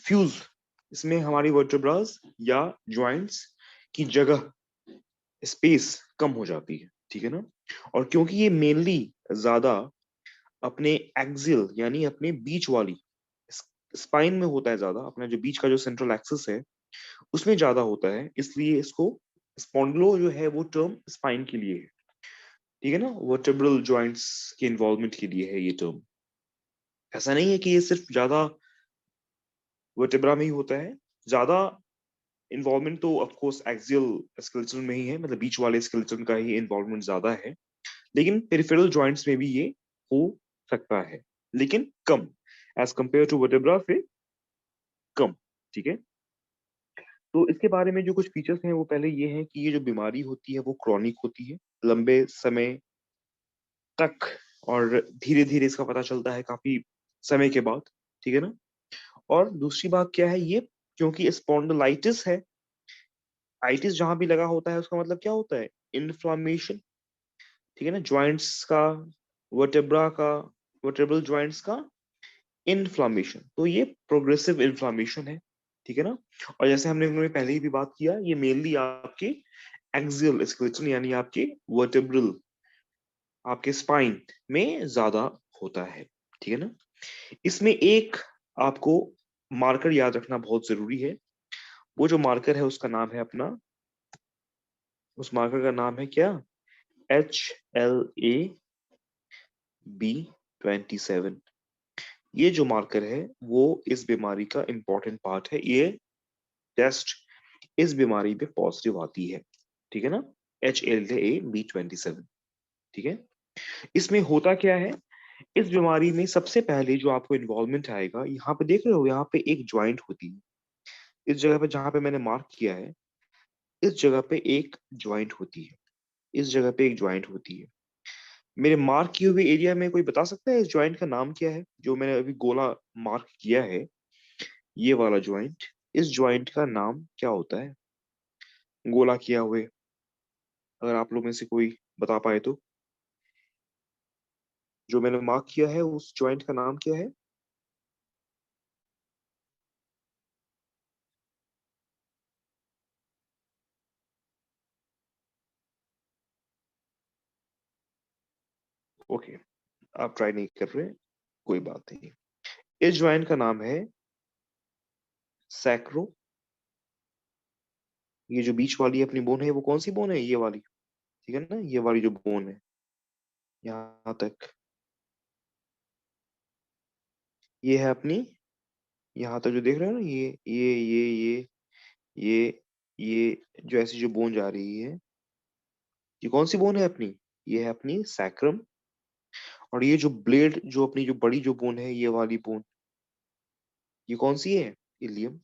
Fuse, इसमें हमारी vertebrae या जॉइंट्स की जगह, स्पेस कम हो जाती है, ठीक है ना। और क्योंकि ये मेनली ज्यादा अपने एक्सियल यानी अपने बीच वाली स्पाइन में होता है, ज्यादा अपना जो बीच का जो सेंट्रल एक्सिस है उसमें ज्यादा होता है, इसलिए इसको स्पॉन्डिलो जो है वो टर्म स्पाइन के लिए है, ठीक है ना, वर्टेब्रल जॉइंट्स के इन्वॉल्वमेंट के लिए है ये टर्म। ऐसा नहीं है कि ये सिर्फ ज्यादा वर्टेब्रा में ही होता है, ज्यादा इन्वॉल्वमेंट तो ऑफ कोर्स एक्सियल स्केलेटन में ही है, मतलब बीच वाले स्केलेटन का ही इन्वॉल्वमेंट ज्यादा है, लेकिन पेरिफेरल जॉइंट्स में भी ये हो सकता है, लेकिन कम, एज कंपेयर टू वर्टेब्रा से कम, ठीक है। तो इसके बारे में जो कुछ फीचर्स हैं वो पहले ये है कि ये जो बीमारी होती है वो क्रॉनिक होती है, लंबे समय तक, और धीरे धीरे इसका पता चलता है काफी समय के बाद, ठीक है ना। और दूसरी बात क्या है, ये क्योंकि स्पॉन्डिलाइटिस है, आइटिस जहां भी लगा होता है उसका मतलब क्या होता है, इन्फ्लामेशन, ठीक है ना, जॉइंट्स का, वर्टेब्रा का, वर्टेब्रल जॉइंट्स का इन्फ्लामेशन, तो ये प्रोग्रेसिव इन्फ्लामेशन है, ठीक है ना। और जैसे हमने पहले ही भी बात किया, ये मेनली आपके एक्सियल स्केलेटन यानी आपके वर्टेब्रल, आपके स्पाइन में ज्यादा होता है, ठीक है ना। इसमें एक आपको मार्कर याद रखना बहुत जरूरी है, वो जो मार्कर है उसका नाम है अपना, उस मार्कर का नाम है क्या, HLA-B27। ये जो मार्कर है वो इस बीमारी का इंपॉर्टेंट पार्ट है, ये टेस्ट इस बीमारी पे पॉजिटिव आती है, ठीक है ना, HLA-B27, ठीक है। इसमें होता क्या है, इस बीमारी में सबसे पहले जो आपको इन्वॉल्वमेंट आएगा, यहाँ पे देख रहे हो, यहाँ पे एक ज्वाइंट होती है, इस जगह पे जहां पे मैंने मार्क किया है, इस जगह पे एक ज्वाइंट होती है, इस जगह पे एक ज्वाइंट होती है। मेरे मार्क किए हुए एरिया में कोई बता सकता है इस ज्वाइंट का नाम क्या है, जो मैंने अभी गोला मार्क किया है, ये वाला ज्वाइंट, इस ज्वाइंट का नाम क्या होता है, गोला किया हुए, अगर आप लोग में से कोई बता पाए तो। जो मैंने मार्क किया है उस ज्वाइंट का नाम क्या है। ओके, आप ट्राई नहीं कर रहे, कोई बात नहीं। इस ज्वाइंट का नाम है सैक्रो, ये जो बीच वाली अपनी बोन है वो कौन सी बोन है, ये वाली, ठीक है ना, ये वाली जो बोन है यहाँ तक, ये है अपनी, यहाँ तक जो देख रहे हो ना, ये जो ऐसी जो बोन जा रही है, ये कौन सी बोन है अपनी, ये है अपनी सैक्रम। और ये जो ब्लेड, जो अपनी जो बड़ी जो बोन है, ये वाली बोन, ये कौन सी है, इलियम।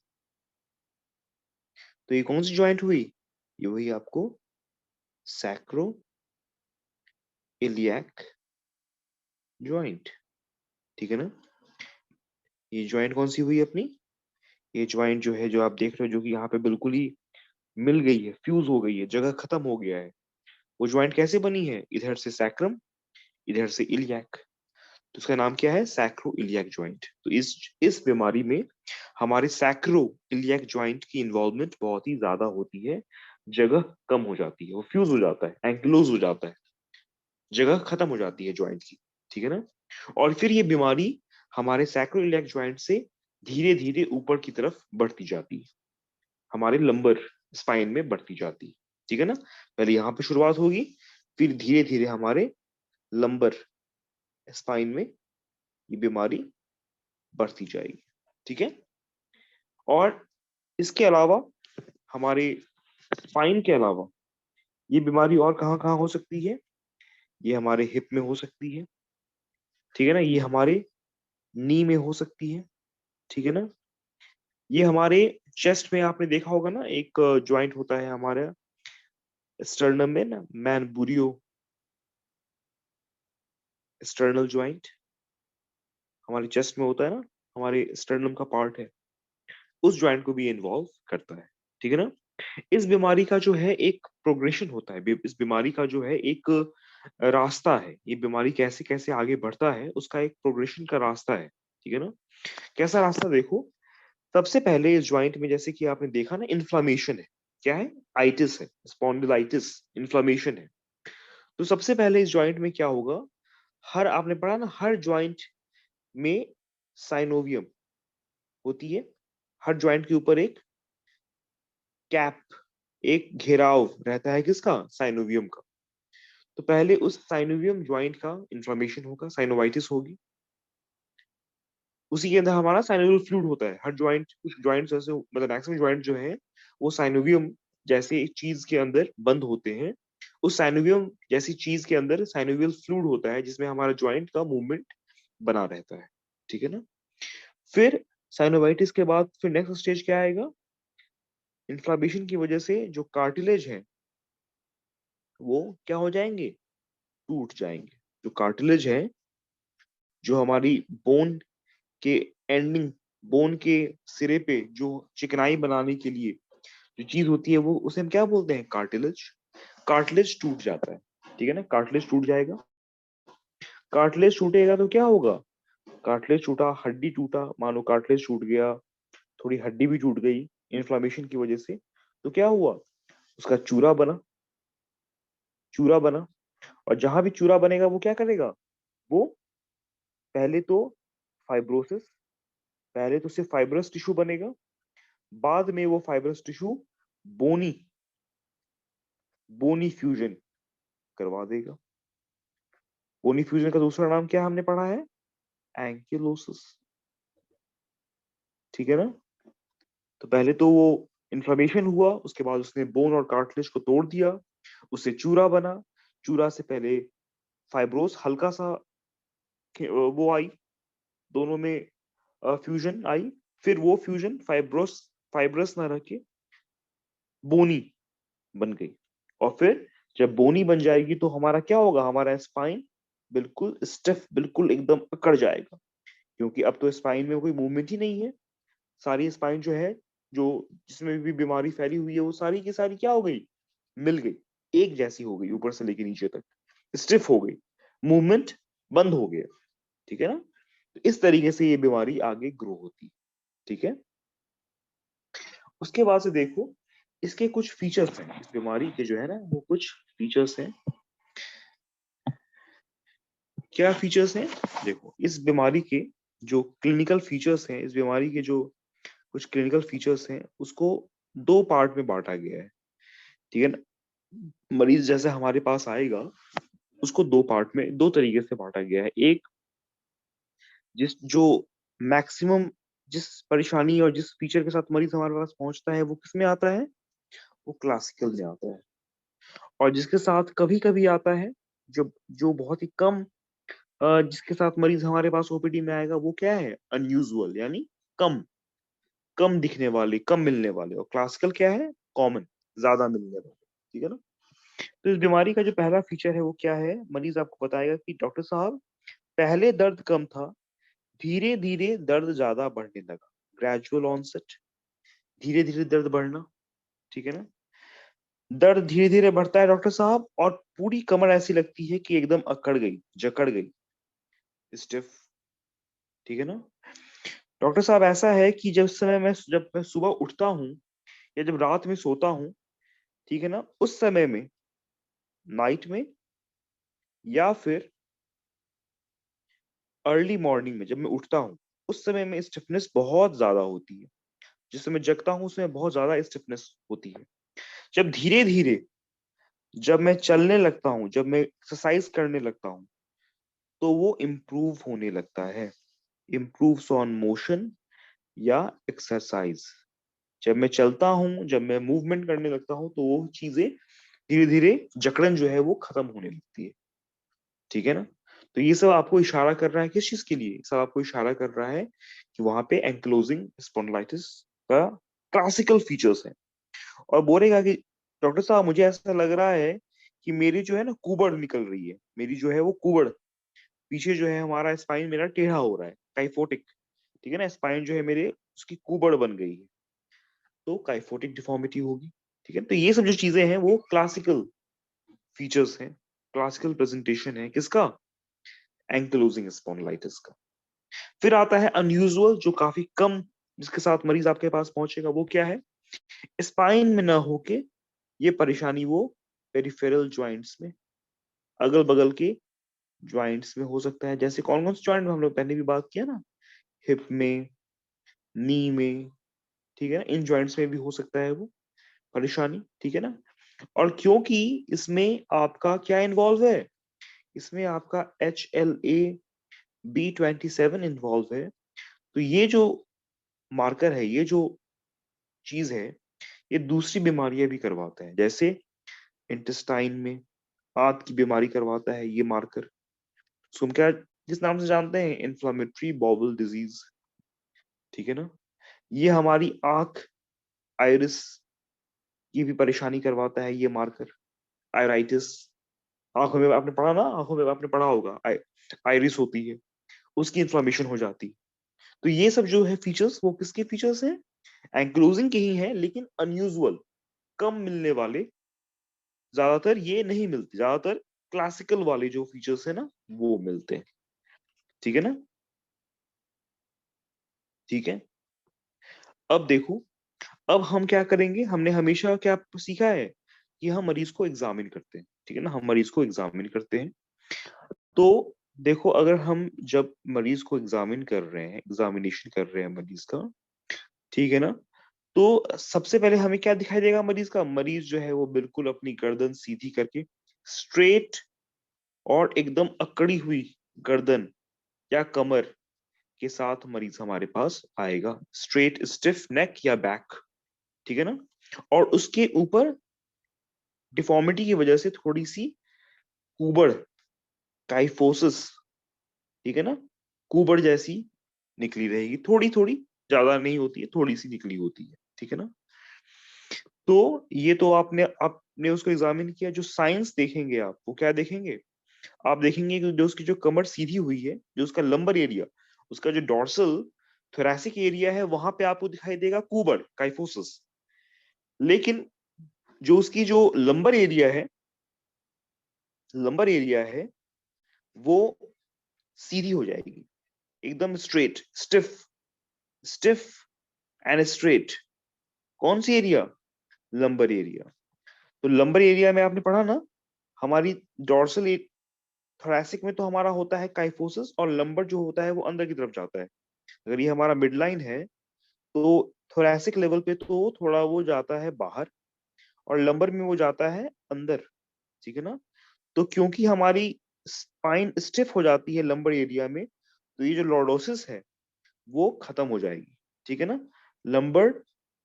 तो ये कौन सी ज्वाइंट हुई, ये हुई आपको सैक्रो इलियक ज्वाइंट, ठीक है ना। ये ज्वाइंट कौन सी हुई अपनी, ये ज्वाइंट जो है, जो आप देख रहे हो, जो कि यहाँ पे बिल्कुल ही मिल गई है, फ्यूज हो गई है, जगह खत्म हो गया है, वो ज्वाइंट कैसे बनी है, इधर से सैक्रम, इधर से इलियक, तो उसका नाम क्या है, सैक्रो इलियक ज्वाइंट। तो इस बीमारी में हमारे सैक्रो इलियक ज्वाइंट की इन्वॉल्वमेंट बहुत ही ज्यादा होती है, जगह कम हो जाती है, वो फ्यूज हो जाता है, एंक्लोज हो जाता है, जगह खत्म हो जाती है ज्वाइंट की, ठीक है ना। और फिर ये बीमारी हमारे सैक्रो इलियक ज्वाइंट से धीरे धीरे ऊपर की तरफ बढ़ती जाती है, हमारे लंबर स्पाइन में बढ़ती जाती है, ठीक है ना। पहले यहाँ पे शुरुआत होगी, फिर धीरे धीरे हमारे लंबर स्पाइन में ये बीमारी बढ़ती जाएगी, ठीक है। और इसके अलावा, हमारे स्पाइन के अलावा ये बीमारी और कहाँ कहाँ हो सकती है, ये हमारे हिप में हो सकती है, ठीक है ना, ये हमारे नी में हो सकती है, ठीक है ना, ये हमारे चेस्ट में आपने देखा होगा ना, एक ज्वाइंट होता है हमारे स्टर्नम में ना, मैनबुरियो स्टर्नल ज्वाइंट, हमारे चेस्ट में होता है ना, हमारे स्टर्नम का पार्ट है, उस ज्वाइंट को भी इन्वॉल्व करता है, ठीक है ना। इस बीमारी का जो है एक प्रोग्रेशन होता है, इस बीमारी का जो है एक रास्ता है, ये बीमारी कैसे कैसे आगे बढ़ता है उसका एक प्रोग्रेशन का रास्ता है, ठीक है ना। कैसा रास्ता देखो, सबसे पहले इस ज्वाइंट में जैसे कि आपने देखा ना, इन्फ्लामेशन है। क्या है? आइटिस है, स्पॉन्डिलाइटिस, इन्फ्लामेशन है। तो सबसे पहले इस ज्वाइंट में क्या होगा, हर आपने पढ़ा ना, हर ज्वाइंट में साइनोवियम होती है। हर ज्वाइंट के ऊपर एक कैप, एक घेराव रहता है, किसका? साइनोवियम का। तो पहले उस साइनोवियम ज्वाइंट का इन्फ्लामेशन होगा, साइनोवाइटिस होगी। उसी के अंदर हमारा साइनोवियल फ्लूइड होता है। हर ज्वाइंट, कुछ ज्वाइंट्स ऐसे, मतलब मैक्सिमम ज्वाइंट जो है वो साइनोवियम जैसे एक चीज के अंदर बंद होते हैं। उस साइनोवियम जैसी चीज के अंदर साइनोवियल फ्लूइड होता है, जिसमें हमारा ज्वाइंट का मूवमेंट बना रहता है। ठीक है ना? फिर साइनोवाइटिस के बाद फिर नेक्स्ट स्टेज क्या आएगा? इन्फ्लामेशन की वजह से जो कार्टिलेज है वो क्या हो जाएंगे? टूट जाएंगे। जो कार्टिलेज है, जो हमारी बोन के एंडिंग, बोन के सिरे पे जो चिकनाई बनाने के लिए जो चीज होती है, वो उसे हम क्या बोलते हैं? कार्टिलेज। कार्टिलेज टूट जाता है। ठीक है ना? कार्टिलेज टूट जाएगा। कार्टिलेज टूटेगा तो क्या होगा? कार्टिलेज टूटा, हड्डी टूटा, मानो कार्टिलेज टूट गया, थोड़ी हड्डी भी टूट गई इन्फ्लामेशन की वजह से, तो क्या हुआ? उसका चूरा बना। चूरा बना, और जहां भी चूरा बनेगा वो क्या करेगा? वो पहले तो फाइब्रोसिस, पहले तो सिर्फ फाइब्रस टिश्यू बनेगा, बाद में वो फाइब्रस टिश्यू बोनी, बोनी फ्यूजन करवा देगा। बोनी फ्यूजन का दूसरा नाम क्या हमने पढ़ा है? एंकिलोसिस। ठीक है ना? तो पहले तो वो इन्फ्लेमेशन हुआ, उसके बाद उसने बोन और कार्टिलेज को तोड़ दिया, उससे चूरा बना। चूरा से पहले फाइब्रोस हल्का सा वो आई, दोनों में फ्यूजन आई। फिर वो फ्यूजन फाइब्रोस, फाइब्रस ना रह के बोनी बन गई। और फिर जब बोनी बन जाएगी तो हमारा क्या होगा? हमारा स्पाइन बिल्कुल स्टिफ, बिल्कुल एकदम अकड़ जाएगा, क्योंकि अब तो स्पाइन में कोई मूवमेंट ही नहीं है। सारी स्पाइन जो है, जो जिसमें भी बीमारी फैली हुई है, वो सारी की सारी क्या हो गई? मिल गई, एक जैसी हो गई, ऊपर से लेके नीचे तक स्टिफ हो गई, मूवमेंट बंद हो गया। ठीक है ना? तो इस तरीके से ये बीमारी आगे ग्रो होती है। ठीक है? उसके बाद से देखो, इसके कुछ फीचर्स हैं, इस बीमारी के जो है ना, वो कुछ फीचर्स हैं। क्या फीचर्स हैं? देखो, इस बीमारी के जो क्लिनिकल फीचर्स हैं, इस बीमारी के जो कुछ क्लिनिकल फीचर्स हैं, उसको दो पार्ट में बांटा गया है। ठीक है ना? मरीज जैसे हमारे पास आएगा, उसको दो पार्ट में, दो तरीके से बांटा गया है। एक, जिस जो मैक्सिमम जिस परेशानी और जिस फीचर के साथ मरीज हमारे पास पहुंचता है, वो किस में आता है? वो क्लासिकल में आता है। और जिसके साथ कभी कभी आता है, जो जो बहुत ही कम, जिसके साथ मरीज हमारे पास ओपीडी में आएगा, वो क्या है? अनयूजुअल, यानी कम, कम दिखने वाले, कम मिलने वाले। और क्लासिकल क्या है? कॉमन, ज्यादा मिलने वाले। ठीक है ना? तो इस बीमारी का जो पहला फीचर है वो क्या है? मरीज आपको बताएगा कि डॉक्टर साहब, पहले दर्द कम था, धीरे धीरे दर्द ज्यादा बढ़ने लगा। ग्रेजुअल ऑनसेट, धीरे धीरे दर्द बढ़ना। ठीक है ना? दर्द धीरे धीरे बढ़ता है डॉक्टर साहब, और पूरी कमर ऐसी लगती है कि एकदम अकड़ गई, जकड़ गई, स्टिफ। ठीक है ना? डॉक्टर साहब, ऐसा है कि जब मैं सुबह उठता हूँ या जब रात में सोता हूँ, ठीक है ना, उस समय में, नाइट में, या फिर अर्ली मॉर्निंग में जब मैं उठता हूँ, उस समय में स्टिफनेस बहुत ज्यादा होती है। जिस समय जगता हूँ उसमें बहुत ज्यादा स्टिफनेस होती है। जब धीरे धीरे, जब मैं चलने लगता हूँ, जब मैं एक्सरसाइज करने लगता हूँ, तो वो इम्प्रूव होने लगता है। इम्प्रूव्स ऑन मोशन या एक्सरसाइज। जब मैं चलता हूँ, जब मैं मूवमेंट करने लगता हूँ, तो वो चीजें धीरे धीरे, जकड़न जो है वो खत्म होने लगती है। ठीक है ना? तो ये सब आपको इशारा कर रहा है किस चीज के लिए? सब आपको इशारा कर रहा है कि वहां पे एंक्लोजिंग स्पॉन्डिलाइटिस का क्लासिकल फीचर्स है। और बोलेगा कि डॉक्टर साहब, मुझे ऐसा लग रहा है कि मेरी जो है ना कुबड़ निकल रही है, मेरी जो है वो कुबड़, पीछे जो है हमारा स्पाइन मेरा टेढ़ा हो रहा है, काइफोटिक। ठीक है ना? स्पाइन जो है मेरे, उसकी कुबड़ बन गई है, तो काइफोटिक डिफॉर्मिटी होगी। ठीक है? तो ये सब जो चीजें हैं वो क्लासिकल फीचर्स हैं, क्लासिकल प्रेजेंटेशन है किसका? एंकिलोजिंग स्पॉन्डिलाइटिस का। फिर आता है अनयूजुअल, जो काफी कम जिसके साथ मरीज आपके पास पहुंचेगा, वो क्या है? स्पाइन में ना होके ये परेशानी वो पेरिफेरल जॉइंट्स में, अगल बगल के जॉइंट्स में हो सकता है। जैसे कौन कौन से जॉइंट में हम लोग पहले भी बात किया ना, हिप में, नी में, ठीक है ना, इन जॉइंट्स में भी हो सकता है वो परेशानी, ठीक है ना। और क्योंकि इसमें आपका क्या इन्वॉल्व है, इसमें आपका HLA-B27 इन्वॉल्व है। तो ये जो मार्कर है, ये जो चीज है, ये दूसरी बीमारियां भी करवाता है। जैसे इंटेस्टाइन में आंत की बीमारी करवाता है ये मार्कर, उसको हम क्या जिस नाम से जानते हैं, इन्फ्लामेटरी बाउल डिजीज, ठीक है ना। ये हमारी आंख, आइरिस की भी परेशानी करवाता है ये मार्कर, आयराइटिस। आंखों में आपने पढ़ा ना, आंखों में आपने पढ़ा होगा, आइरिस होती है, उसकी इन्फ्लामेशन हो जाती है। तो ये सब जो है फीचर्स, वो किसके फीचर्स हैं? एंक्लोजिंग के ही हैं, लेकिन अनयूजुअल, कम मिलने वाले, ज्यादातर ये नहीं मिलते, ज्यादातर क्लासिकल वाले जो फीचर्स है ना, वो मिलते हैं, ठीक है ना। ठीक है, अब देखो, अब हम क्या करेंगे, हमने हमेशा क्या सीखा है कि हम मरीज को एग्जामिन करते हैं, ठीक है ना, हम मरीज को एग्जामिन करते हैं। तो देखो, अगर हम जब मरीज को एग्जामिन कर रहे हैं, एग्जामिनेशन कर रहे हैं मरीज का, ठीक है ना, तो सबसे पहले हमें क्या दिखाई देगा मरीज का? मरीज जो है वो बिल्कुल अपनी गर्दन सीधी करके, स्ट्रेट और एकदम अकड़ी हुई गर्दन या कमर के साथ मरीज हमारे पास आएगा, स्ट्रेट स्टिफ नेक या बैक, ठीक है ना। और उसके ऊपर डिफॉर्मिटी की वजह से थोड़ी सी कुबड़, काइफोसिस, ठीक है ना, कुबड़ जैसी निकली रहेगी, थोड़ी थोड़ी, ज्यादा नहीं होती है, थोड़ी सी निकली होती है, ठीक है ना। तो ये तो आपने उसको एग्जामिन किया। जो साइंस देखेंगे आप, वो क्या देखेंगे? आप देखेंगे कि जो उसकी जो कमर सीधी हुई है, जो उसका लंबर एरिया, उसका जो डॉर्सल थोरैसिक एरिया है, वहां पे आपको दिखाई देगा कुबड़, काइफोसिस। लेकिन जो उसकी जो लंबर एरिया है वो सीधी हो जाएगी, एकदम straight, stiff, stiff and straight. कौन सी एरिया? Lumbar area. तो लंबर एरिया में आपने पढ़ा ना, हमारी डॉर्सल थोरैसिक में तो हमारा होता है काइफोसिस, और लंबर जो होता है वो अंदर की तरफ जाता है। अगर ये हमारा मिड लाइन है, तो थोरैसिक लेवल पे तो थोड़ा वो जाता है बाहर, और लंबर में वो जाता है अंदर, ठीक है ना। तो क्योंकि हमारी स्पाइन स्टिफ हो जाती है लंबर एरिया में, तो ये जो लॉर्डोसिस है वो खत्म हो जाएगी, ठीक है ना। लंबर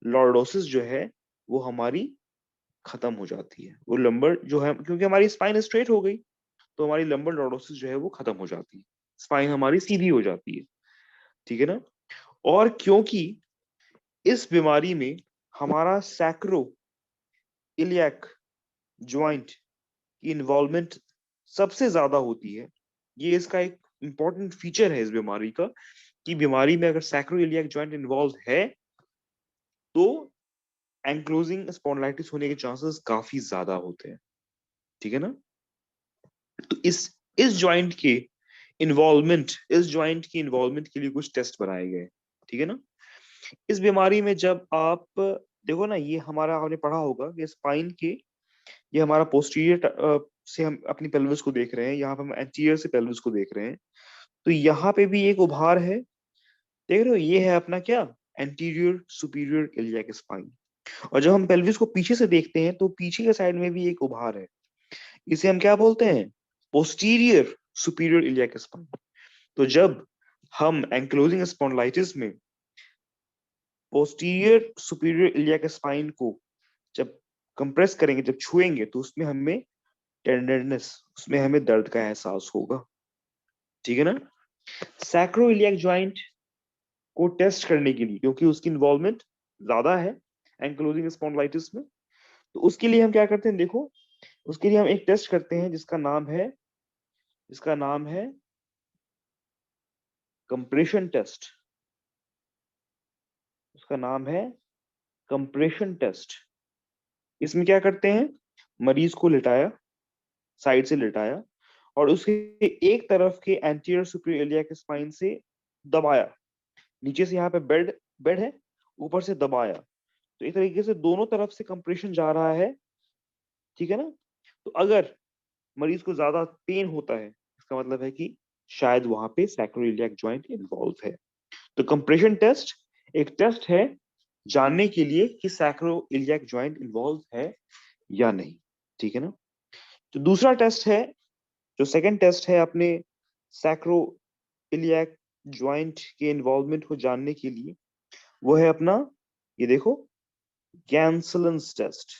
लॉर्डोसिस जो है वो हमारी खत्म हो जाती है, वो लंबर जो है, क्योंकि हमारी स्पाइन स्ट्रेट हो गई, तो हमारी लंबर लॉर्डोसिस जो है वो खत्म हो जाती है, स्पाइन हमारी सीधी हो जाती है, ठीक है ना। और क्योंकि इस बीमारी में हमारा सैक्रो इलियक ज्वाइंट की इन्वॉल्वमेंट सबसे ज्यादा होती है, ये इसका एक इंपॉर्टेंट फीचर है इस बीमारी का, कि बीमारी में अगर सैक्रो इलियक ज्वाइंट इन्वॉल्व है, तो एंक्लोजिंग स्पॉन्डिलाइटिस होने के चांसेस काफी ज्यादा होते हैं, ठीक है ना। तो इस जॉइंट के इस जॉइंट की इन्वॉल्वमेंट के लिए कुछ टेस्ट बनाए गए, ठीक है ना। इस बीमारी में जब आप देखो ना, ये हमारा आपने पढ़ा होगा कि स्पाइन के, ये हमारा पोस्टीरियर से हम अपनी पेल्विस को देख रहे हैं, यहाँ पे हम एंटीरियर से पेल्विस को देख रहे हैं। तो यहाँ पे भी एक उभार है, देख रहे हो, ये है अपना क्या, एंटीरियर सुपीरियर इलियक स्पाइन। और जब हम पेल्विस को पीछे से देखते हैं, तो पीछे के साइड में भी एक उभार है, इसे हम क्या बोलते हैं? Posterior superior iliac spine. तो जब हम एंक्लोजिंग स्पॉन्डिलाइटिस में पोस्टीरियर सुपीरियर इलियक स्पाइन को जब कंप्रेस करेंगे, जब छुएंगे, तो उसमें हमें टेंडरनेस, उसमें हमें दर्द का एहसास होगा, ठीक है ना। सैक्रोइलियक ज्वाइंट को टेस्ट करने के लिए, क्योंकि उसकी इन्वॉल्वमेंट ज्यादा है एंक्लोजिंग स्पॉन्डिलाइटिस में, तो उसके लिए हम क्या करते हैं, देखो, उसके लिए हम एक टेस्ट करते हैं जिसका नाम है कंप्रेशन टेस्ट। उसका नाम है कंप्रेशन टेस्ट। इसमें क्या करते हैं, मरीज को लिटाया, साइड से लिटाया, और उसके एक तरफ के एंटीरियर सुपीरियर इलियक स्पाइन से दबाया, नीचे से यहाँ पे बेड बेड है, ऊपर से दबाया, तो एक तरीके से दोनों तरफ से कंप्रेशन जा रहा है, ठीक है ना। तो अगर मरीज को ज्यादा पेन होता है, इसका मतलब है कि शायद वहां पे सैक्रोइलियक जॉइंट इन्वॉल्व है। तो कंप्रेशन टेस्ट एक टेस्ट है जानने के लिए कि सैक्रोइलियक जॉइंट इन्वॉल्व है या नहीं, ठीक है ना। तो दूसरा टेस्ट है, जो सेकंड टेस्ट है अपने सैक्रोइलियक जॉइंट के इन्वॉल्वमेंट को जानने के लिए, वो है अपना, ये देखो, गैंसलन्स टेस्ट।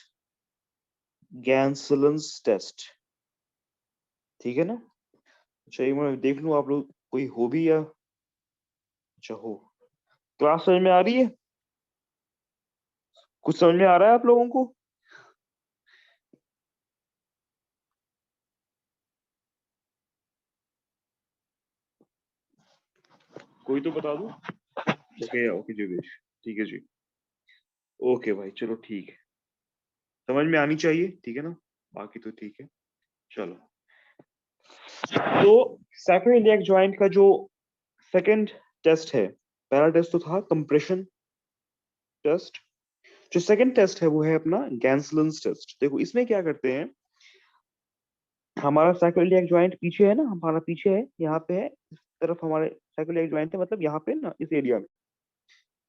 गैंसलन्स टेस्ट, ठीक है ना। अच्छा एक मिनट देख लूं आप लोग कोई हो भी या, अच्छा हो। क्लास समझ में आ रही है? कुछ समझ में आ रहा है आप लोगों को? कोई तो बता दो। ओके ओके जोगेश, ठीक है जी। ओके भाई चलो ठीक है, समझ में आनी चाहिए, ठीक है ना, बाकी तो ठीक है। चलो, तो सैक्रोइलियक जॉइंट का जो सेकंड टेस्ट है, पहला टेस्ट तो था कंप्रेशन टेस्ट, जो सेकंड टेस्ट है वो है अपना गैंसलन्स टेस्ट। देखो इसमें क्या करते हैं, हमारा सैक्रोइलियक जॉइंट पीछे है ना, हमारा पीछे है, यहाँ पे है, इस तरफ हमारे सैक्रोइलियक जॉइंट है, मतलब यहाँ पे ना, इस एरिया में।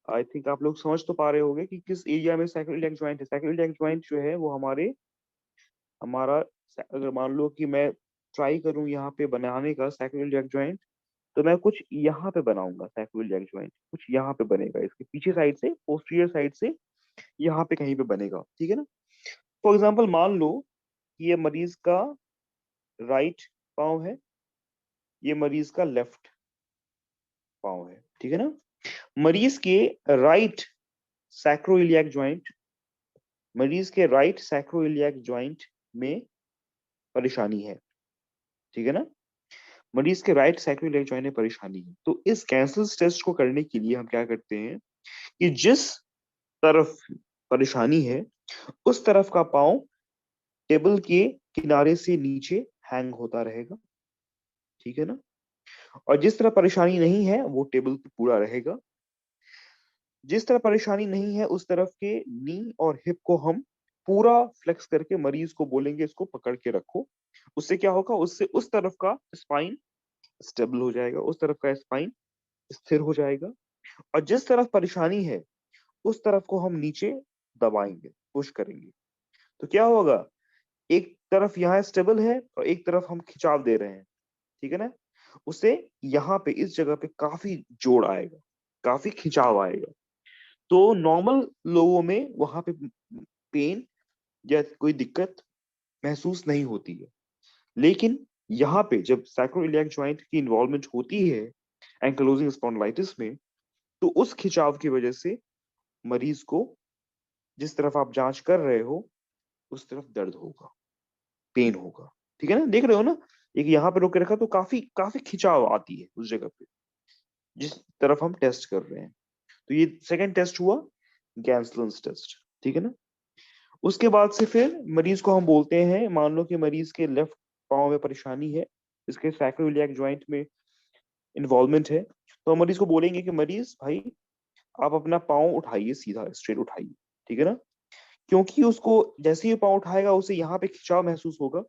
आई थिंक आप लोग समझ तो पा रहे होंगे कि किस एरिया में सैक्रोइलियक जॉइंट है। सैक्रोइलियक जॉइंट जो है वो हमारा, अगर मान लो कि मैं ट्राई करूं यहाँ पे बनाने का सैक्रोइलियक जॉइंट, तो मैं कुछ यहाँ पे बनाऊंगा सैक्रोइलियक जॉइंट, कुछ यहाँ पे बनेगा, इसके पीछे साइड से, पोस्टीरियर साइड से यहाँ पे कहीं पे बनेगा, ठीक है ना। फॉर एग्जाम्पल मान लो कि ये मरीज का राइट पाँव है, ये मरीज का लेफ्ट पाँव है, ठीक है ना। मरीज के राइट सैक्रोइलियक जॉइंट, मरीज के राइट सैक्रोइलियक जॉइंट में परेशानी है, ठीक है ना। मरीज के राइट सैक्रोइलियक जॉइंट में परेशानी है, तो इस कैंसल टेस्ट को करने के लिए हम क्या करते हैं कि जिस तरफ परेशानी है उस तरफ का पाँव टेबल के किनारे से नीचे हैंग होता रहेगा, ठीक है ना। और जिस तरह परेशानी नहीं है वो टेबल पे पूरा रहेगा। जिस तरह परेशानी नहीं है उस तरफ के नी और हिप को हम पूरा फ्लेक्स करके मरीज को बोलेंगे इसको पकड़ के रखो। उससे क्या होगा, उससे उस तरफ का स्पाइन स्टेबल हो जाएगा, उस तरफ का स्पाइन स्थिर हो जाएगा। और जिस तरफ परेशानी है उस तरफ को हम नीचे दबाएंगे, पुश करेंगे। तो क्या होगा, एक तरफ यहाँ स्टेबल है और एक तरफ हम खिंचाव दे रहे हैं, ठीक है ना। उससे यहाँ पे इस जगह पे काफी जोड़ आएगा, काफी खिंचाव आएगा। तो नॉर्मल लोगों में वहां पे पेन या कोई दिक्कत महसूस नहीं होती है, लेकिन यहाँ पे जब सैक्रोइलियक जॉइंट की इन्वॉल्वमेंट होती है एंकलोजिंग स्पॉन्डिलाइटिस में, तो उस खिंचाव की वजह से मरीज को जिस तरफ आप जांच कर रहे हो उस तरफ दर्द होगा, पेन होगा, ठीक है ना। देख रहे हो ना, एक यहाँ पे रोक के रखा तो काफी काफी खिंचाव आती है उस जगह पे जिस तरफ हम टेस्ट कर रहे हैं। तो ये सेकंड टेस्ट हुआ गैंसलन्स टेस्ट, ठीक है ना। उसके बाद से फिर मरीज को हम बोलते हैं, मान लो कि मरीज के लेफ्ट पाँव में परेशानी है, इसके सैक्रोइलियक जॉइंट में इन्वॉल्वमेंट है, तो हम मरीज को बोलेंगे कि मरीज भाई आप अपना पाँव उठाइए, सीधा स्ट्रेट उठाइए, ठीक है ना। क्योंकि उसको जैसे ही पाँव उठाएगा उसे यहाँ पे खिंचाव महसूस होगा,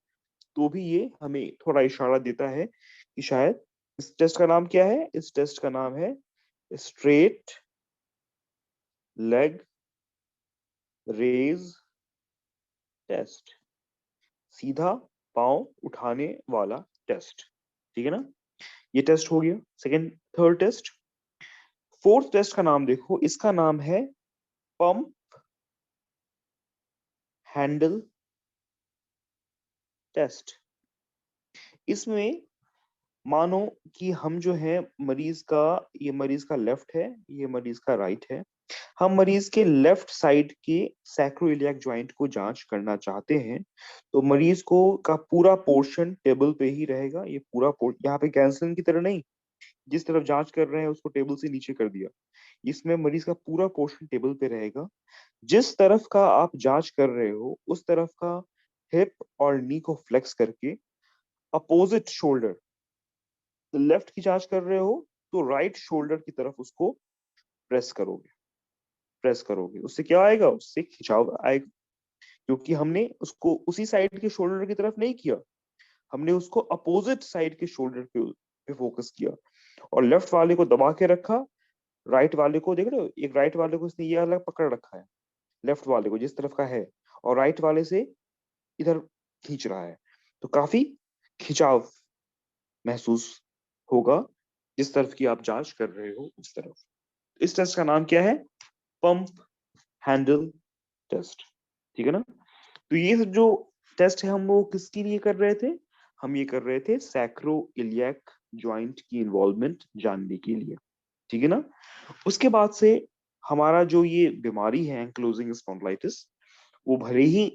तो भी ये हमें थोड़ा इशारा देता है कि शायद, इस टेस्ट का नाम क्या है, इस टेस्ट का नाम है स्ट्रेट लेग रेज टेस्ट, सीधा पाँव उठाने वाला टेस्ट, ठीक है ना। ये टेस्ट हो गया second. Third test, fourth test का नाम देखो, इसका नाम है पंप हैंडल टेस्ट। इसमें मानो कि हम जो है मरीज का, ये मरीज का लेफ्ट है, ये मरीज का राइट है, हम मरीज के लेफ्ट साइड के सैक्रोइलियक जॉइंट को जांच करना चाहते हैं। तो मरीज को का पूरा पोर्शन टेबल पे ही रहेगा, ये पूरा यहाँ पे कैंसलिंग की तरह नहीं, जिस तरफ जांच कर रहे हैं उसको टेबल से नीचे कर दिया, इसमें मरीज का पूरा पोर्शन टेबल पे रहेगा। जिस तरफ का आप जांच कर रहे हो उस तरफ का हिप और नी को फ्लेक्स करके अपोजिट शोल्डर, लेफ्ट की जांच कर रहे हो तो राइट शोल्डर की तरफ उसको प्रेस करोगे, प्रेस करोगे, उससे क्या आएगा, उससे खिंचाव आएगा, क्योंकि हमने उसको उसी साइड के शोल्डर की तरफ नहीं किया, हमने उसको अपोजिट साइड के शोल्डर पे फोकस किया, और लेफ्ट वाले को दबा के रखा, राइट वाले को देख रहे हो, एक राइट वाले को इसने ये अलग पकड़ रखा है, लेफ्ट वाले को जिस तरफ का है, और राइट वाले से इधर खींच रहा है, तो काफी खिंचाव महसूस होगा जिस तरफ की आप जांच कर रहे हो उस तरफ। इस टेस्ट का नाम क्या है, पंप हैंडल टेस्ट, ठीक है ना। तो ये जो टेस्ट है हम वो किसके लिए कर रहे थे, हम ये कर रहे थे सैक्रो इलियक ज्वाइंट की इन्वॉल्वमेंट जानने के लिए, ठीक है ना। उसके बाद से हमारा जो ये बीमारी है एंक्लोजिंग स्पॉन्डिलाइटिस, वो भले ही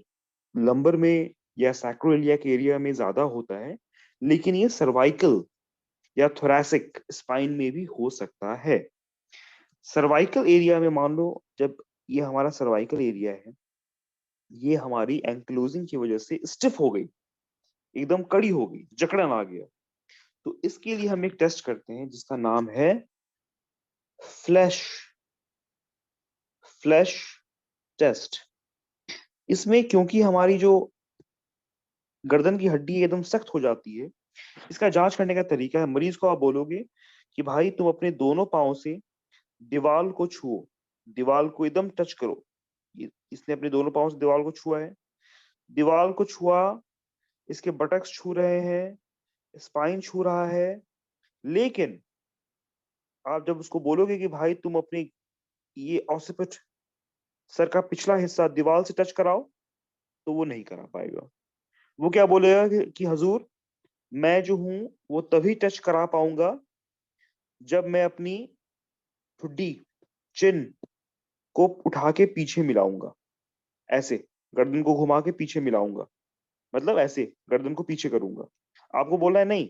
लंबर में या सैक्रोइलियक एरिया में ज्यादा होता है, लेकिन ये सर्वाइकल या थोरैसिक स्पाइन में भी हो सकता है। सर्वाइकल एरिया में मान लो, जब ये हमारा सर्वाइकल एरिया है, ये हमारी एंक्लोजिंग की वजह से स्टिफ हो गई, एकदम कड़ी हो गई, जकड़न आ गया, तो इसके लिए हम एक टेस्ट करते हैं जिसका नाम है फ्लैश फ्लैश टेस्ट। इसमें क्योंकि हमारी जो गर्दन की हड्डी एकदम सख्त हो जाती है, इसका जांच करने का तरीका है, मरीज को आप बोलोगे कि भाई तुम अपने दोनों पांव से दीवार को छुओ, दीवार को एकदम टच करो। इसने अपने दोनों पांव से दीवार को छुआ है, दीवार को छुआ, इसके बटक्स छू रहे हैं, स्पाइन छू रहा है, लेकिन आप जब उसको बोलोगे कि भाई तुम अपने ये ऑसिपिट सर का पिछला हिस्सा दीवार से टच कराओ, तो वो नहीं करा पाएगा। वो क्या बोलेगा कि हजूर मैं जो हूं वो तभी टच करा पाऊंगा जब मैं अपनी ठुड्डी चिन को उठा के पीछे मिलाऊंगा, ऐसे गर्दन को घुमा के पीछे मिलाऊंगा, मतलब ऐसे गर्दन को पीछे करूंगा। आपको बोलना है नहीं,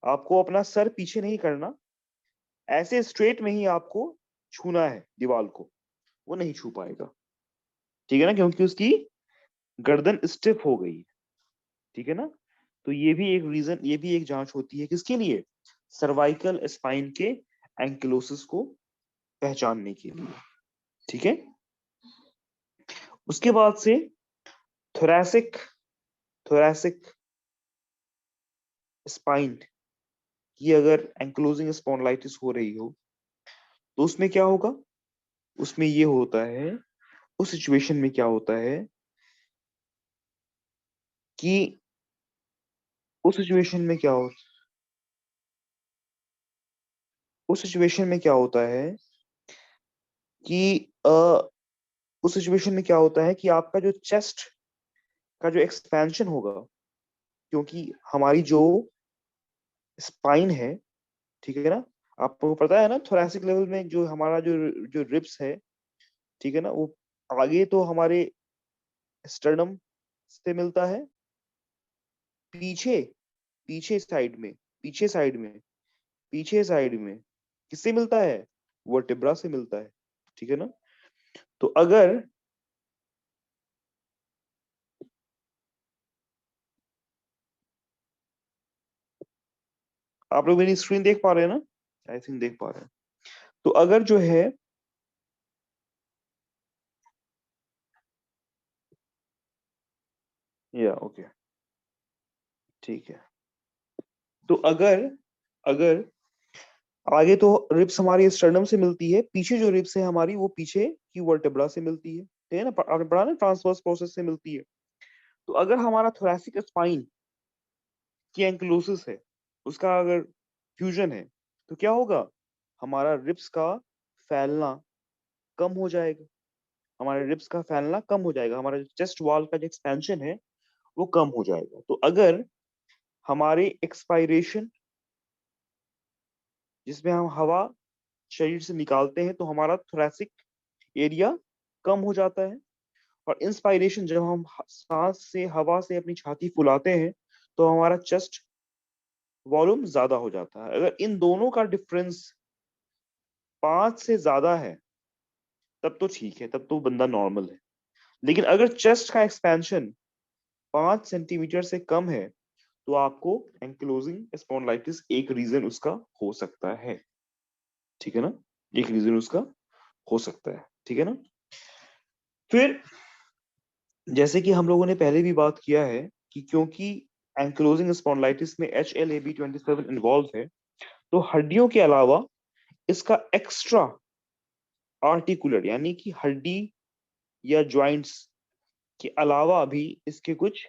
आपको अपना सर पीछे नहीं करना, ऐसे स्ट्रेट में ही आपको छूना है दीवार को, वो नहीं छू पाएगा, ठीक है ना, क्योंकि उसकी गर्दन स्टिफ हो गई है, ठीक है ना। तो ये भी एक रीजन, ये भी एक जांच होती है किसके लिए, सर्वाइकल स्पाइन के एंकिलोसिस को पहचानने के लिए, ठीक है। उसके बाद से थोरैसिक थोरैसिक स्पाइन की अगर एंक्लोजिंग स्पॉन्डिलाइटिस हो रही हो, तो उसमें क्या होगा, उसमें ये होता है, उस सिचुएशन में क्या होता है कि उस सिचुएशन में क्या हो उस सिचुएशन में क्या होता है कि उस सिचुएशन में क्या होता है कि आपका जो चेस्ट का जो एक्सपेंशन होगा, क्योंकि हमारी जो स्पाइन है, ठीक है ना, आपको पता है ना थोरैसिक लेवल में जो हमारा जो जो रिब्स है, ठीक है ना, वो आगे तो हमारे स्टर्नम से मिलता है, पीछे पीछे साइड में पीछे साइड में पीछे साइड में किससे मिलता है, वर्टेब्रा से मिलता है, ठीक है ना। तो अगर आप लोग मेरी स्क्रीन देख पा रहे हैं ना, आई थिंक देख पा रहे हैं। तो अगर जो है, या ओके, ठीक है। तो अगर अगर आगे तो रिब्स हमारी स्टर्नम से मिलती है, पीछे जो रिब्स है हमारी वो पीछे की वर्टेब्रा से मिलती है, ठीक है ना, आपने पढ़ा ना ट्रांसवर्स प्रोसेस से मिलती है। तो अगर हमारा थोरैसिक स्पाइन की एंक्लोसिस है, उसका अगर फ्यूजन है, तो क्या होगा, हमारा रिब्स का फैलना कम हो जाएगा, हमारे रिब्स का फैलना कम हो जाएगा, हमारा जो चेस्ट वॉल का जो एक्सपेंशन है वो कम हो जाएगा। तो अगर हमारे एक्सपायरेशन, जिसमें हम हवा शरीर से निकालते हैं, तो हमारा थोरैसिक एरिया कम हो जाता है, और इंस्पायरेशन जब हम सांस से हवा से अपनी छाती फुलाते हैं, तो हमारा चेस्ट वॉल्यूम ज्यादा हो जाता है। अगर इन दोनों का डिफरेंस 5 से ज्यादा है, तब तो ठीक है, तब तो बंदा नॉर्मल है। लेकिन अगर चेस्ट का एक्सपेंशन 5 सेंटीमीटर से कम है, तो आपको एंक्लोजिंग स्पॉन्डिलाइटिस एक रीजन उसका हो सकता है, ठीक है ना, एक रीजन उसका हो सकता है। ठीक है ना। फिर जैसे कि हम लोगों ने पहले भी बात किया है कि क्योंकि एंक्लोजिंग स्पॉन्डिलाइटिस में HLA-B27 इन्वॉल्व है, तो हड्डियों के अलावा इसका एक्स्ट्रा आर्टिकुलर यानी कि हड्डी या जॉइंट्स के अलावा भी इसके कुछ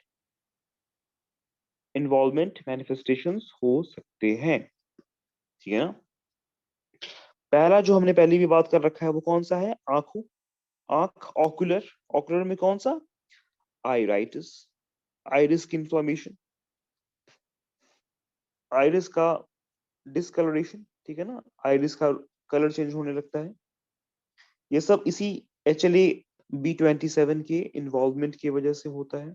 इन्वॉल्वमेंट मैनिफेस्टेशंस हो सकते हैं। ठीक है ना। पहला जो हमने पहले भी बात कर रखा है वो कौन सा है? आंखों, आंख, ऑकुलर, ऑकुलर में कौन सा? आइराइटिस, आइरिस की इंफ्लेमेशन, आइरिस का डिसकलरेशन, ठीक है ना, आइरिस का कलर चेंज होने लगता है। ये सब इसी HLA-B27 के इन्वॉल्वमेंट की वजह से होता है।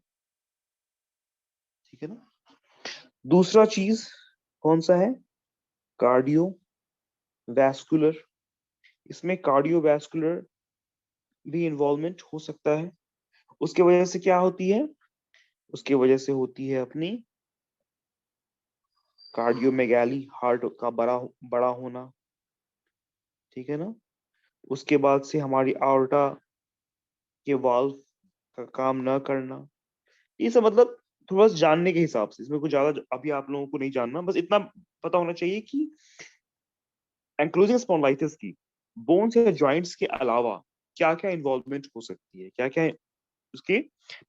ठीक है ना। दूसरा चीज कौन सा है? कार्डियो वैस्कुलर, इसमें कार्डियोवैस्कुलर भी इन्वॉल्वमेंट हो सकता है। उसके वजह से क्या होती है? उसके वजह से होती है अपनी कार्डियोमेगाली, हार्ट का बड़ा बड़ा होना। ठीक है ना। उसके बाद से हमारी आर्टा के वाल्व का काम न करना। ये सब मतलब थोड़ा सा जानने के हिसाब से, इसमें कुछ ज्यादा अभी आप लोगों को नहीं जानना, बस इतना पता होना चाहिए कि एंक्लोजिंग स्पॉन्डिलाइटिस की बोन्स या जॉइंट्स के अलावा क्या क्या इन्वॉल्वमेंट हो सकती है, क्या क्या उसके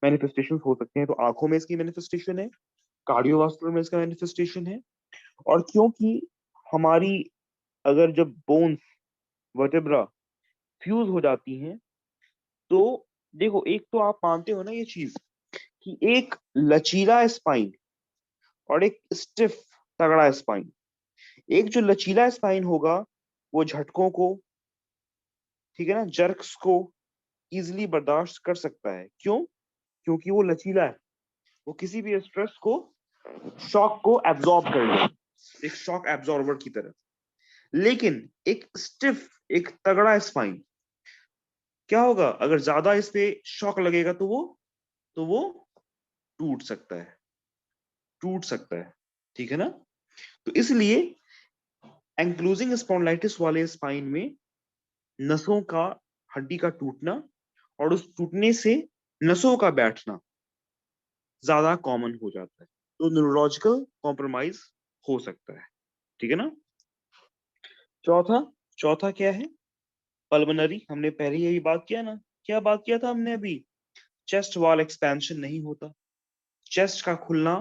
मैनिफेस्टेशन हो सकते हैं। तो आंखों में इसकी मैनिफेस्टेशन है, कार्डियोवास्कुलर में इसका मैनिफेस्टेशन है। और क्योंकि हमारी अगर जब बोन्स वर्टेब्रा फ्यूज हो जाती हैं, तो देखो, एक तो आप मानते हो ना ये चीज कि एक लचीला स्पाइन और एक स्टिफ तगड़ा स्पाइन, एक जो लचीला स्पाइन होगा वो झटकों को, ठीक है ना, जर्क्स को इजिली बर्दाश्त कर सकता है। क्यों? क्योंकि वो लचीला है, वो किसी भी स्ट्रेस को, शॉक को एब्जॉर्ब कर ले, एक शॉक एब्जॉर्बर की तरह। लेकिन एक स्टिफ, एक तगड़ा स्पाइन, क्या होगा अगर ज्यादा इस पे शॉक लगेगा तो वो टूट सकता है, टूट सकता है। ठीक है ना। तो इसलिए एंक्लोजिंग स्पॉन्डिलाइटिस वाले स्पाइन में नसों का, हड्डी का टूटना और उस टूटने से नसों का बैठना ज्यादा कॉमन हो जाता है। तो न्यूरोलॉजिकल कॉम्प्रोमाइज हो सकता है। ठीक है ना। चौथा, चौथा क्या है? पल्मोनरी। हमने पहले यही बात किया ना, क्या बात किया था हमने अभी? चेस्ट वॉल एक्सपेंशन नहीं होता, चेस्ट का खुलना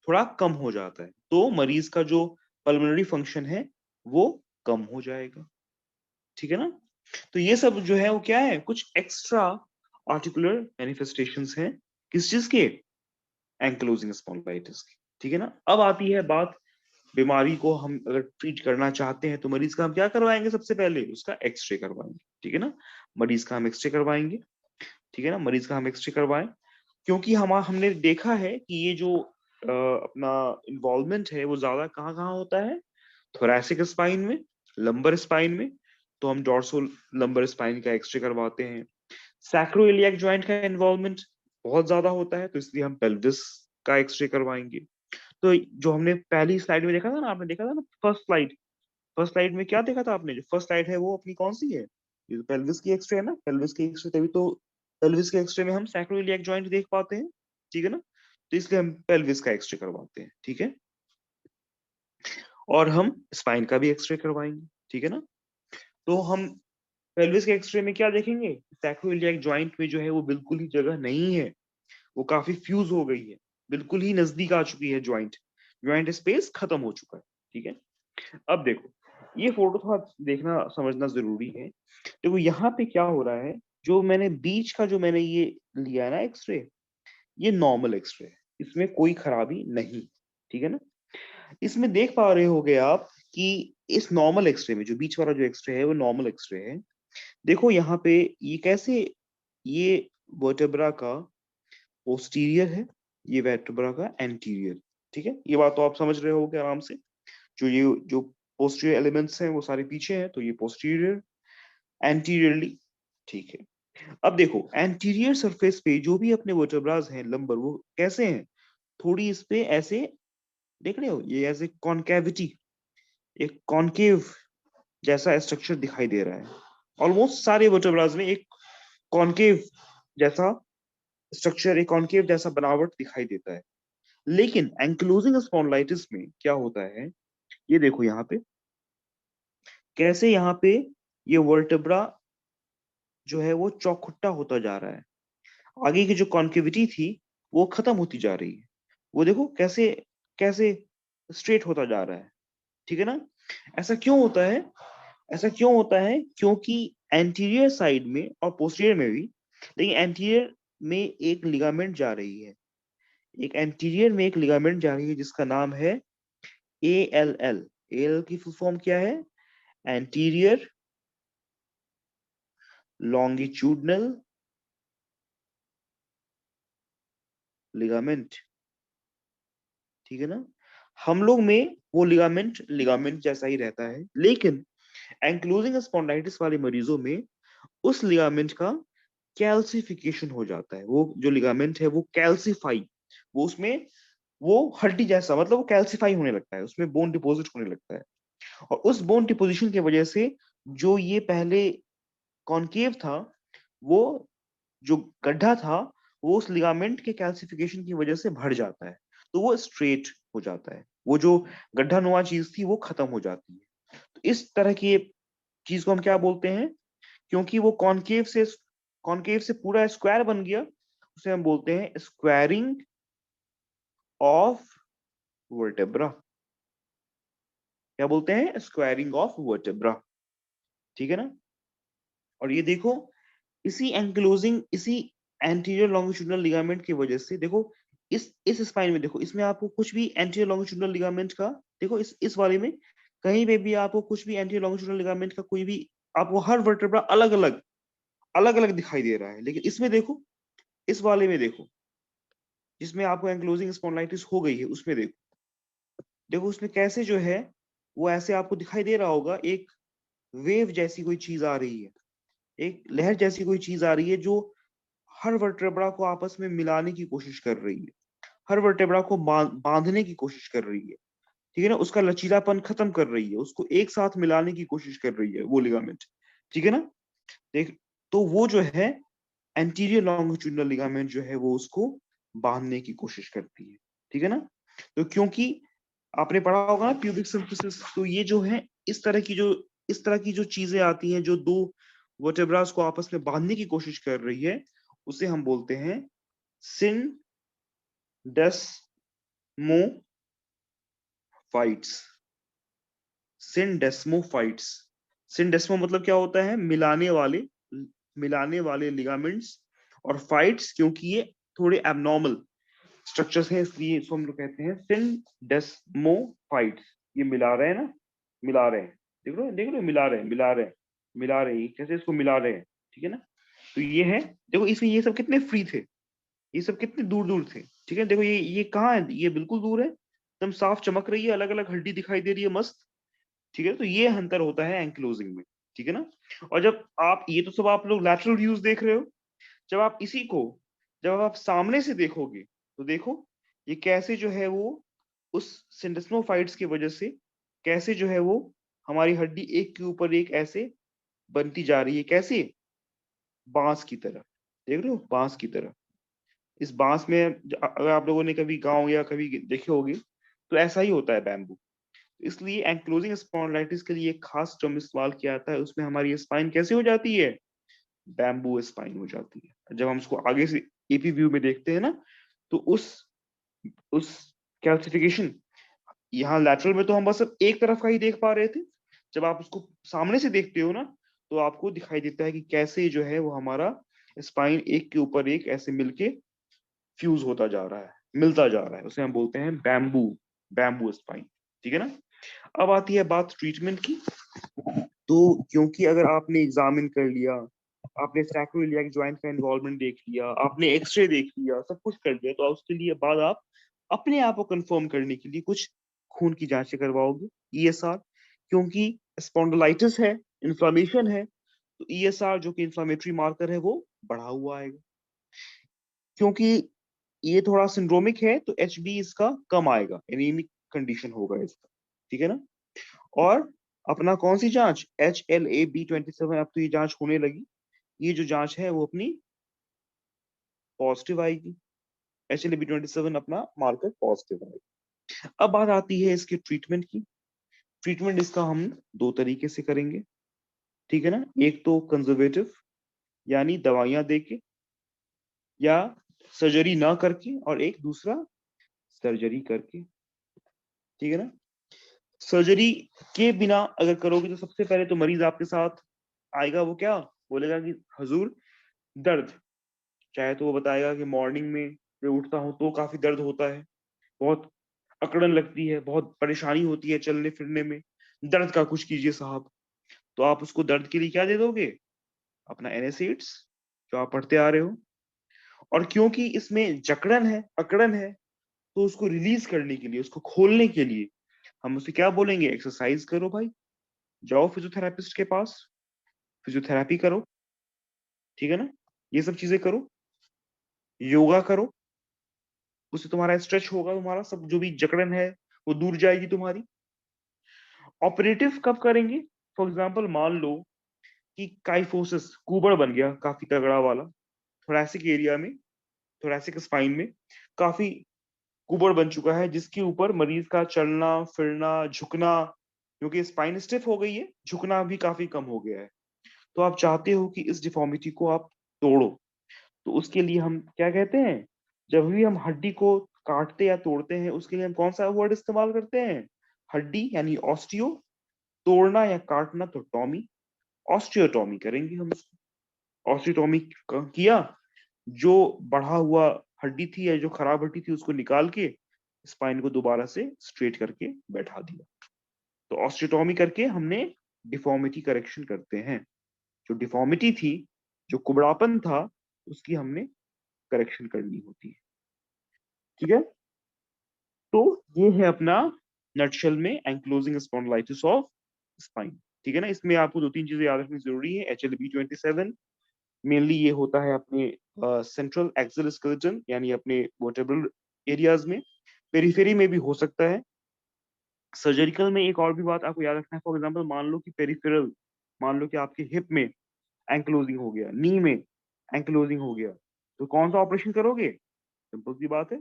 थोड़ा कम हो जाता है, तो मरीज का जो पल्मोनरी फंक्शन है वो कम हो जाएगा। ठीक है ना। तो ये सब जो है वो क्या है? कुछ एक्स्ट्रा आर्टिकुलर मैनिफेस्टेशंस हैं, किस चीज के? एंक्लोजिंग स्पॉन्डिलाइटिस की। ठीक है ना। अब आती है बात, बीमारी को हम अगर ट्रीट करना चाहते हैं तो मरीज का हम क्या करवाएंगे? सबसे पहले उसका एक्सरे करवाएंगे। ठीक है ना। मरीज का हम एक्सरे करवाएंगे। ठीक है ना। मरीज का हम एक्सरे करवाएं, क्योंकि हमने देखा है कि ये जो अपना इन्वॉल्वमेंट है वो ज्यादा कहाँ कहाँ होता है? थोरैसिक स्पाइन में, लंबर स्पाइन में, तो हम डॉर्सो लंबर स्पाइन का एक्सरे करवाते हैं। सैक्रोइलियक जॉइंट का इन्वॉल्वमेंट बहुत ज्यादा होता है, तो इसलिए हम पेल्विस का एक्सरे करवाएंगे। तो जो हमने पहली स्लाइड में देखा था ना, आपने देखा था ना, फर्स्ट स्लाइड, फर्स्ट स्लाइड में क्या देखा था आपने? जो फर्स्ट स्लाइड है वो अपनी कौन सी है? ये तो पेल्विस की एक्सरे है ना, पेल्विस की एक्सरे, तभी तो पेल्विस के एक्सरे में हम सैक्रोइलियक जॉइंट देख पाते हैं। ठीक है ना। तो इसलिए हम पेल्विस का एक्सरे करवाते हैं। ठीक है। और हम स्पाइन का भी एक्सरे करवाएंगे। ठीक है ना। तो हम पेल्विस के एक्सरे में क्या देखेंगे? सैक्रोइलियक जॉइंट में जो है वो बिल्कुल ही जगह नहीं है, वो काफी फ्यूज हो गई है, बिल्कुल ही नजदीक आ चुकी है ज्वाइंट, ज्वाइंट स्पेस खत्म हो चुका है। ठीक है। अब देखो, ये फोटो थोड़ा देखना समझना जरूरी है। देखो यहाँ पे क्या हो रहा है, जो मैंने बीच का जो मैंने ये लिया है ना एक्सरे, ये नॉर्मल एक्सरे है, इसमें कोई खराबी नहीं। ठीक है ना। इसमें देख पा रहे होगे आप कि इस नॉर्मल एक्सरे में जो बीच वाला जो एक्सरे है वो नॉर्मल एक्सरे है। देखो यहाँ पे ये कैसे, ये वर्टेब्रा का पोस्टीरियर है, ये वर्टेब्रा का एंटीरियर। ठीक है। ये बात तो आप समझ रहे होगे आराम से। जो पोस्टीरियर एलिमेंट्स हैं वो सारे पीछे हैं, तो ये पोस्टीरियर, एंटीरियरली। ठीक है। अब देखो एंटीरियर सरफेस पे जो भी अपने वर्टेब्रास हैं लंबर, वो कैसे हैं? थोड़ी इस पे ऐसे, देख रहे हो, ये ऐसे कॉन्केविटी, एक कॉन्केव जैसा स्ट्रक्चर दिखाई दे रहा है। ऑलमोस्ट सारे वर्टेब्राज में एक कॉनकेव जैसा स्ट्रक्चर, एक कॉनकेव जैसा बनावट दिखाई देता है। लेकिन एंक्लोजिंग स्पॉन्डिलाइटिस में क्या होता है, ये देखो यहाँ पे कैसे यहाँ पे ये वर्टेब्रा जो है वो चौखुट्टा होता जा रहा है। आगे की जो कॉन्केविटी थी वो खत्म होती जा रही है। वो देखो कैसे कैसे स्ट्रेट होता जा रहा है, ठीक है ना। ऐसा क्यों होता है? ऐसा क्यों होता है? क्योंकि एंटीरियर साइड में और पोस्टीरियर में भी, लेकिन एंटीरियर में एक लिगामेंट जा रही है, एक एंटीरियर में एक लिगामेंट जा रही है जिसका नाम है ALL। एल की फुल फॉर्म क्या है? एंटीरियर लॉन्गिट्यूडनल लिगामेंट, ठीक है ना। हम लोग में वो लिगामेंट लिगामेंट जैसा ही रहता है, लेकिन एंक्लोजिंग स्पॉन्डिलाइटिस वाले मरीजों में उस लिगामेंट का कैल्सिफिकेशन हो जाता है। वो जो लिगामेंट है वो कैल्सिफाई, वो उसमें वो हड्डी जैसा, मतलब वो कैल्सिफाई होने लगता है, उसमें बोन डिपॉजिट होने लगता है। और उस बोन डिपोजिशन की वजह से जो ये पहले कॉनकेव था, वो जो गड्ढा था, वो उस लिगामेंट के कैल्सिफिकेशन की वजह से भर जाता है, तो वो स्ट्रेट हो जाता है। वो जो गड्ढा नुमा चीज थी वो खत्म हो जाती है। तो इस तरह की चीज को हम क्या बोलते हैं? क्योंकि वो कॉनकेव से पूरा स्क्वायर बन गया, उसे हम बोलते हैं स्क्वायरिंग ऑफ वर्टेब्रा। क्या बोलते हैं? स्क्वायरिंग ऑफ वर्टेब्रा, ठीक है ना। और ये देखो, इसी एंटीरियर लॉन्गिट्यूडिनल लिगामेंट की वजह से देखो, इस स्पाइन में देखो, इसमें आपको कुछ भी एंटीरियर लॉन्गिट्यूडिनल लिगामेंट का, देखो इस वाले में कहीं पे भी आपको कुछ भी एंटीरियर लॉन्गिट्यूडिनल लिगामेंट का कोई भी, आपको हर वर्टेब्रा अलग अलग दिखाई दे रहा है। लेकिन इसमें देखो, इस वाले में देखो, जिसमें आपको एंक्लोजिंग स्पॉन्डिलाइटिस हो गई है, उसमें देखो, देखो उसमें कैसे जो है वो ऐसे आपको दिखाई दे रहा होगा, एक वेव जैसी कोई चीज आ रही है, एक लहर जैसी कोई चीज आ रही है जो हर वर्टेब्रा को आपस में मिलाने की कोशिश कर रही है, हर वर्टेब्रा को बांधने की कोशिश कर रही है, ठीक है ना। उसका लचीलापन खत्म कर रही है, उसको एक साथ मिलाने की कोशिश कर रही है वो लिगामेंट, ठीक है ना। देख, तो वो जो है एंटीरियर लॉन्गिट्यूडिनल लिगामेंट जो है वो उसको बांधने की कोशिश करती है, ठीक है ना। तो क्योंकि आपने पढ़ा होगा ना प्यूबिक सिम्फिसिस, तो ये जो है इस तरह की जो चीजें आती हैं जो दो वर्टेब्रास को आपस में बांधने की कोशिश कर रही है, उसे हम बोलते हैं सिंडेस्मोफाइट्स। सिंडेस्मोफाइट्स, सिंडेस्मो मतलब क्या होता है? मिलाने वाले लिगामेंट्स, और फाइट्स क्योंकि ये थोड़े एबनॉर्मल स्ट्रक्चर्स हैं इसलिए इसको हम लोग कहते हैं सिंडेस्मोफाइट्स। ये मिला रहे हैं ना, मिला रहे हैं, देख रहे हो, मिला रहे हैं, कैसे इसको मिला रहे हैं, ठीक है ना। तो ये है, देखो इसमें ये सब कितने फ्री थे, ये सब कितने दूर दूर थे, ठीक है। देखो ये कहाँ है? ये बिल्कुल दूर है, एकदम साफ चमक रही है, अलग अलग हड्डी दिखाई दे रही है, मस्त, ठीक है। तो ये अंतर होता है एंक्लोजिंग में, ठीक है ना। और जब आप, ये तो सब आप लोग लैटरल व्यूज देख रहे हो, जब आप इसी को, जब आप सामने से देखोगे तो देखो ये कैसे जो है वो उस सिंडेस्मोफाइट्स की वजह से कैसे जो है वो हमारी हड्डी एक के ऊपर एक ऐसे बनती जा रही है, कैसे? बांस की तरह, देख रहे हो, बांस की तरह। इस बांस में अगर आप लोगों ने कभी गांव या कभी देखे होगे तो ऐसा ही होता है बैम्बू। इसलिए एंक्लोजिंग स्पॉन्डिलाइटिस के लिए एक खास टर्म इस्तेमाल किया जाता है, उसमें हमारी स्पाइन कैसे हो जाती है? बैम्बू स्पाइन हो जाती है। जब हम उसको आगे से एपी व्यू में देखते हैं ना, तो उस कैल्सिफिकेशन, यहाँ लैटरल में तो हम बस एक तरफ का ही देख पा रहे थे, जब आप उसको सामने से देखते हो ना, तो आपको दिखाई देता है कि कैसे जो है वो हमारा स्पाइन एक के ऊपर एक ऐसे मिलके फ्यूज होता जा रहा है, मिलता जा रहा है, उसे हम बोलते हैं बैम्बू, बैम्बू स्पाइन, ठीक है ना। अब आती है बात ट्रीटमेंट की। तो क्योंकि अगर आपने एग्जामिन कर लिया, आपने सैक्रोइलियाक जॉइंट का इन्वॉल्वमेंट देख लिया, आपने एक्सरे देख लिया, सब कुछ कर लिया, तो उसके लिए बाद आप अपने आप को कंफर्म करने के लिए कुछ खून की जांचें करवाओगे, ईएसआर। क्योंकि स्पॉन्डिलाइटिस है, इन्फ्लामेशन है, तो ईएसआर जो कि इन्फ्लामेटरी मार्कर है वो बढ़ा हुआ आएगा। क्योंकि ये थोड़ा सिंड्रोमिक है तो एचबी इसका कम आएगा, एनीमिक कंडीशन होगा इसका, ठीक है ना। और अपना कौन सी जांच, HLA-B27, अब तो ये जांच होने लगी। ये जो जांच है वो अपनी पॉजिटिव आएगी। HLA-B27 अपना मार्कर पॉजिटिव आएगा। अब बात आती है इसके ट्रीटमेंट की। ट्रीटमेंट इसका हम दो तरीके से करेंगे, ठीक है ना। एक तो कंजर्वेटिव, यानी दवाइयां देके या सर्जरी ना करके, और एक दूसरा सर्जरी करके, ठीक है ना। सर्जरी के बिना अगर करोगे तो सबसे पहले तो मरीज आपके साथ आएगा, वो क्या बोलेगा कि हुजूर दर्द, चाहे तो वो बताएगा कि मॉर्निंग में मैं उठता हूँ तो काफी दर्द होता है, बहुत अकड़न लगती है, बहुत परेशानी होती है चलने फिरने में, दर्द का कुछ कीजिए साहब। तो आप उसको दर्द के लिए क्या दे दोगे, अपना NSAIDs जो आप पढ़ते आ रहे हो। और क्योंकि इसमें जकड़न है, अकड़न है, तो उसको रिलीज करने के लिए, उसको खोलने के लिए हम उसे क्या बोलेंगे, एक्सरसाइज करो भाई, जाओ फिजियोथेरापिस्ट के पास, फिजियोथेरापी करो, ठीक है ना। ये सब चीजें करो, योगा करो, उससे तुम्हारा स्ट्रेच होगा, तुम्हारा सब जो भी जकड़न है वो दूर जाएगी तुम्हारी। ऑपरेटिव कब करेंगे, फॉर एग्जाम्पल मान लो कि काइफोसिस, कुबड़ बन गया काफी तगड़ा वाला, थोरैसिक एरिया में, थोरैसिक स्पाइन में काफी कुबड़ बन चुका है, जिसके ऊपर मरीज का चलना फिरना झुकना, क्योंकि स्पाइन स्टिफ हो गई है, झुकना भी काफी कम हो गया है। तो आप चाहते हो कि इस डिफॉर्मिटी को आप तोड़ो, तो उसके लिए हम क्या कहते हैं, जब भी हम हड्डी को काटते या तोड़ते हैं, उसके लिए हम कौन सा वर्ड इस्तेमाल करते हैं, हड्डी यानी ऑस्टियो, तोड़ना या काटना तो टॉमी, ऑस्टियोटॉमी करेंगे हम इसको। ऑस्टियोटॉमी किया, जो बढ़ा हुआ हड्डी थी या जो खराब हड्डी थी उसको निकाल के स्पाइन को दोबारा से स्ट्रेट करके बैठा दिया। तो ऑस्टियोटॉमी करके हमने डिफॉर्मिटी करेक्शन करते हैं, जो डिफॉर्मिटी थी, जो कुबड़ापन था, उसकी हमने करेक्शन करनी होती है, ठीक है। तो ये है अपना नटशेल में एंक्लोजिंग स्पॉन्डिलाइटिस ऑफ स्पाइन, ठीक है ना। इसमें आपको दो तीन चीजें याद रखनी जरूरी है। HLA-B27 मेनली ये होता है अपने सेंट्रल एक्सियल स्केलेटन, यानी अपने वर्टेब्रल एरियाज में, पेरिफेरी में भी हो सकता है। सर्जिकल में एक और भी बात आपको याद रखना है, फॉर एग्जांपल मान लो कि पेरिफेरल, मान लो कि आपके हिप में एंक्लोजिंग हो गया, नी में एंक्लोजिंग हो गया, तो कौन सा ऑपरेशन करोगे, सिंपल सी बात है,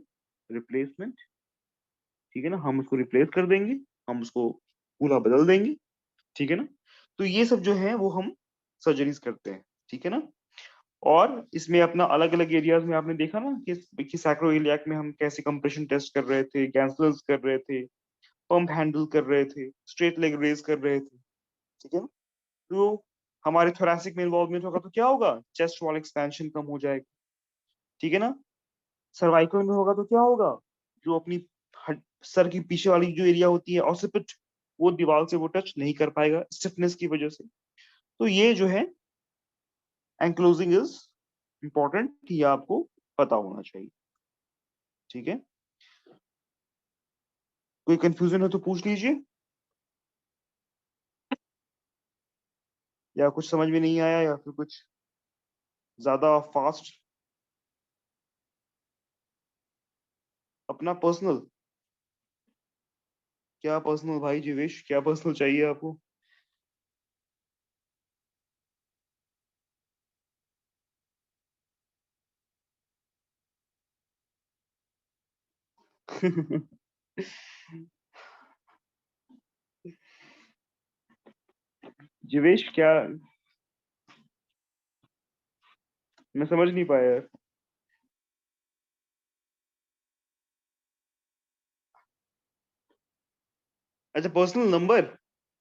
रिप्लेसमेंट, ठीक है ना। हम उसको रिप्लेस कर देंगे, हम उसको पूरा बदल देंगे, ठीक है ना। तो ये सब जो है वो हम सर्जरीज करते हैं, ठीक है ना। और इसमें अपना अलग अलग एरियाज में आपने देखा ना कि सैक्रोइलियाक में हम कैसे कंप्रेशन टेस्ट कर रहे थे, गैंसलर्स कर रहे थे, पंप हैंडल कर रहे थे, स्ट्रेट लेग रेज कर रहे थे, ठीक है ना। तो हमारे थोरैसिक में इन्वॉल्वमेंट होगा तो क्या होगा, चेस्ट वॉल एक्सपेंशन कम हो जाएगा, ठीक है ना। सर्वाइकल में होगा तो क्या होगा, जो अपनी सर की पीछे वाली जो एरिया होती है ऑसिपिट, वो दीवार से वो टच नहीं कर पाएगा स्टिफनेस की वजह से। तो ये जो है एंक्लोजिंग इज इंपॉर्टेंट, ये आपको पता होना चाहिए, ठीक है। कोई कंफ्यूजन हो तो पूछ लीजिए, या कुछ समझ में नहीं आया, या फिर कुछ ज्यादा फास्ट। अपना पर्सनल, क्या पर्सनल भाई जीवेश, क्या पर्सनल चाहिए आपको। जीवेश क्या, मैं समझ नहीं पाया यार। अच्छा पर्सनल नंबर,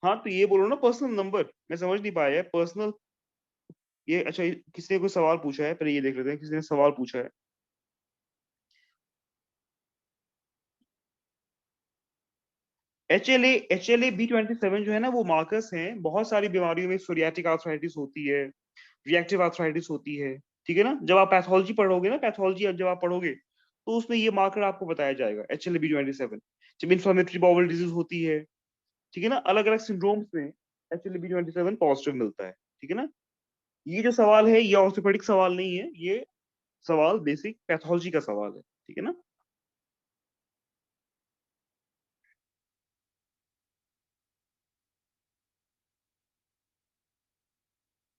हाँ तो ये बोलो ना पर्सनल नंबर, मैं समझ नहीं पाया पर्सनल। ये अच्छा, किसी ने कोई सवाल पूछा है, पहले ये देख लेते हैं, किसी ने सवाल पूछा है। HLA-B27 जो है ना, वो मार्कर्स हैं बहुत सारी बीमारियों में, सोरियाटिक आर्थराइटिस होती है, रिएक्टिव आर्थराइटिस होती है, ठीक है ना। जब आप पैथोलॉजी पढ़ोगे ना, पैथोलॉजी जब आप पढ़ोगे तो उसमें ये मार्कर आपको बताया जाएगा, HLA-B27। जब इन्फ्लेमेटरी बाउल डिजीज होती है, ठीक है ना, अलग अलग सिंड्रोम्स में HLA-B27 पॉजिटिव मिलता है, ठीक है ना। ये जो सवाल है ये ऑर्थोपेडिक सवाल नहीं है, ये सवाल बेसिक पैथोलॉजी का सवाल है, ठीक है ना।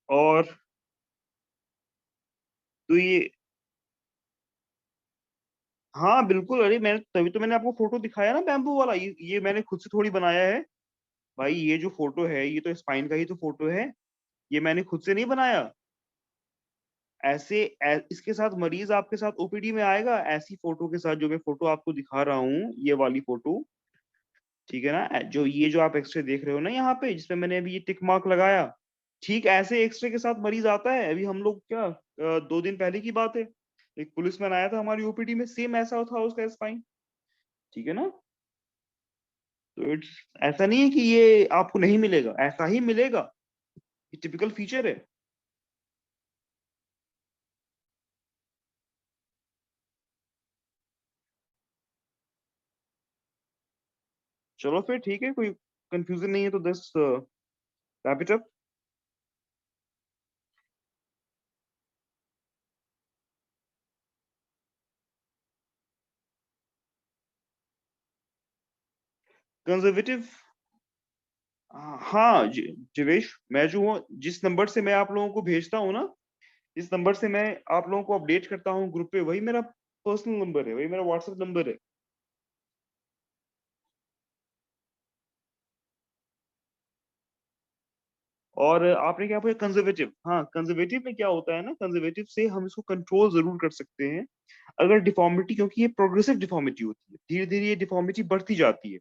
और तो ये, हाँ बिल्कुल, अरे मैं तभी तो मैंने आपको फोटो दिखाया ना बैम्बू वाला, ये मैंने खुद से थोड़ी बनाया है। भाई ये जो फोटो है ये तो स्पाइन का ही तो फोटो है, ये मैंने खुद से नहीं बनाया। इसके साथ मरीज आपके साथ ओपीडी में आएगा ऐसी फोटो के साथ, जो मैं फोटो आपको दिखा रहा हूँ, ये वाली फोटो, ठीक है ना, जो ये जो आप एक्सरे देख रहे हो ना यहाँ पे, जिसमें मैंने अभी ये टिक मार्क लगाया, ठीक ऐसे एक्सरे के साथ मरीज आता है। अभी हम लोग क्या 2 दिन पहले की बात है, एक पुलिसमैन आया था हमारी ओपीडी में, सेम ऐसा था उसका स्पाइन, ठीक है ना। तो इट्स, ऐसा नहीं है कि ये आपको नहीं मिलेगा, ऐसा ही मिलेगा, ये टिपिकल फीचर है। चलो फिर ठीक है, कोई कंफ्यूजन नहीं है तो दस रैप इट अप। कंजर्वेटिव, हाँ जिवेश, मैं जो हूँ, जिस नंबर से मैं आप लोगों को भेजता हूँ ना, जिस नंबर से मैं आप लोगों को अपडेट करता हूँ ग्रुप पे, वही मेरा पर्सनल नंबर है, वही मेरा व्हाट्सएप नंबर है। और आपने क्या पूछा कंजर्वेटिव, हाँ कंजर्वेटिव में क्या होता है ना, कंजर्वेटिव से हम इसको कंट्रोल जरूर कर सकते हैं। अगर डिफॉर्मिटी, क्योंकि ये प्रोग्रेसिव डिफॉर्मिटी होती है, धीरे धीरे ये डिफॉर्मिटी बढ़ती जाती है।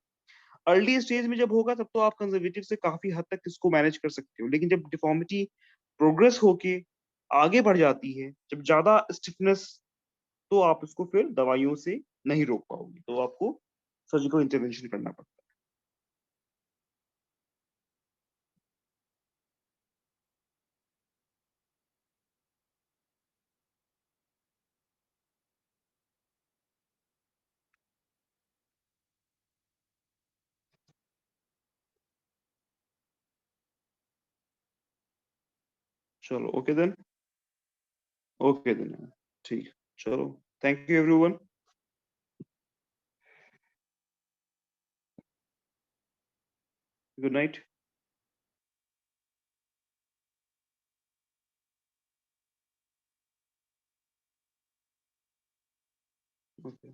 अर्ली स्टेज में जब होगा तब तो आप कंजर्वेटिव से काफी हद तक इसको मैनेज कर सकते हो, लेकिन जब डिफॉर्मिटी प्रोग्रेस होके आगे बढ़ जाती है, जब ज्यादा स्टिफनेस, तो आप इसको फिर दवाइयों से नहीं रोक पाओगे, तो आपको सर्जिकल इंटरवेंशन करना पड़ता है। चलो ओके देन, ओके देन, ठीक, चलो, thank you everyone. Good night. Okay.